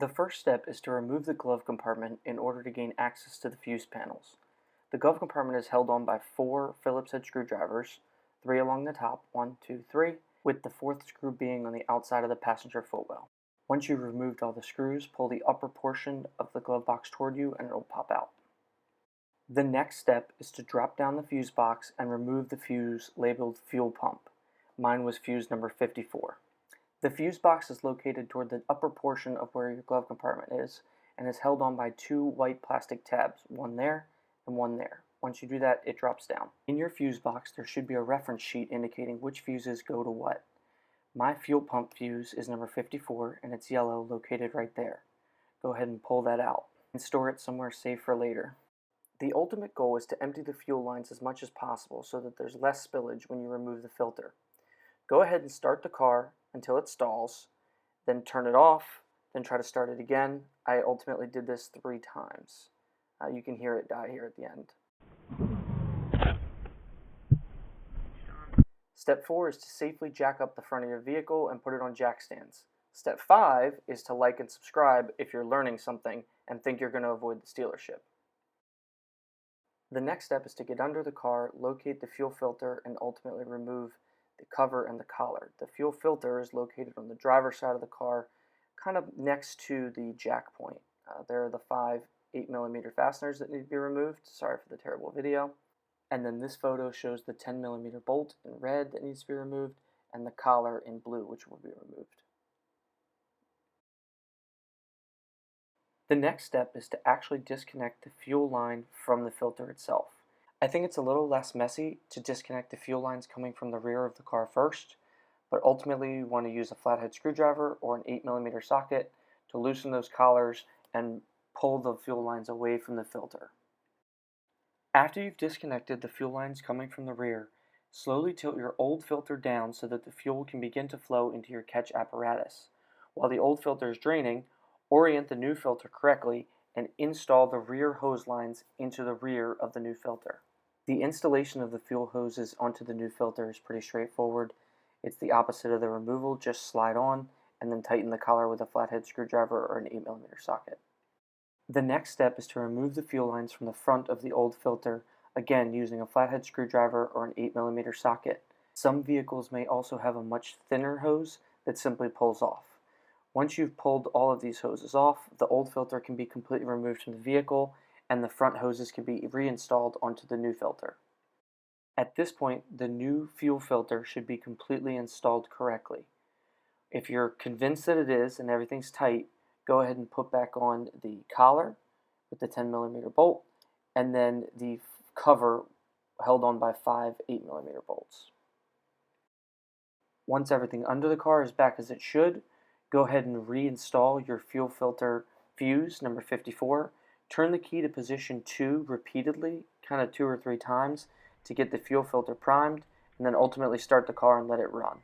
The first step is to remove the glove compartment in order to gain access to the fuse panels. The glove compartment is held on by 4 Phillips head screwdrivers, 3 along the top, 1, 2, 3, with the 4th screw being on the outside of the passenger footwell. Once you've removed all the screws, pull the upper portion of the glove box toward you and it will pop out. The next step is to drop down the fuse box and remove the fuse labeled fuel pump. Mine was fuse number 54. The fuse box is located toward the upper portion of where your glove compartment is and is held on by 2 white plastic tabs, one there and one there. Once you do that, it drops down. In your fuse box, there should be a reference sheet indicating which fuses go to what. My fuel pump fuse is number 54 and it's yellow, located right there. Go ahead and pull that out and store it somewhere safe for later. The ultimate goal is to empty the fuel lines as much as possible so that there's less spillage when you remove the filter. Go ahead and start the car until it stalls, then turn it off, then try to start it again. I ultimately did this 3 times. You can hear it die here at the end. Step 4 is to safely jack up the front of your vehicle and put it on jack stands. Step 5 is to like and subscribe if you're learning something and think you're going to avoid the stealership. The next step is to get under the car, locate the fuel filter, and ultimately remove the cover and the collar. The fuel filter is located on the driver's side of the car, kind of next to the jack point. There are the 5 8mm fasteners that need to be removed. Sorry for the terrible video. And then this photo shows the 10mm bolt in red that needs to be removed and the collar in blue, which will be removed. The next step is to actually disconnect the fuel line from the filter itself. I think it's a little less messy to disconnect the fuel lines coming from the rear of the car first, but ultimately you want to use a flathead screwdriver or an 8mm socket to loosen those collars and pull the fuel lines away from the filter. After you've disconnected the fuel lines coming from the rear, slowly tilt your old filter down so that the fuel can begin to flow into your catch apparatus. While the old filter is draining, orient the new filter correctly and install the rear hose lines into the rear of the new filter. The installation of the fuel hoses onto the new filter is pretty straightforward. It's the opposite of the removal, just slide on and then tighten the collar with a flathead screwdriver or an 8mm socket. The next step is to remove the fuel lines from the front of the old filter, again using a flathead screwdriver or an 8mm socket. Some vehicles may also have a much thinner hose that simply pulls off. Once you've pulled all of these hoses off, the old filter can be completely removed from the vehicle and the front hoses can be reinstalled onto the new filter. At this point, the new fuel filter should be completely installed correctly. If you're convinced that it is and everything's tight, go ahead and put back on the collar with the 10mm bolt and then the cover held on by 5 8mm bolts. Once everything under the car is back as it should, go ahead and reinstall your fuel filter fuse number 54. Turn the key to position 2 repeatedly, kind of 2 or 3 times, to get the fuel filter primed, and then ultimately start the car and let it run.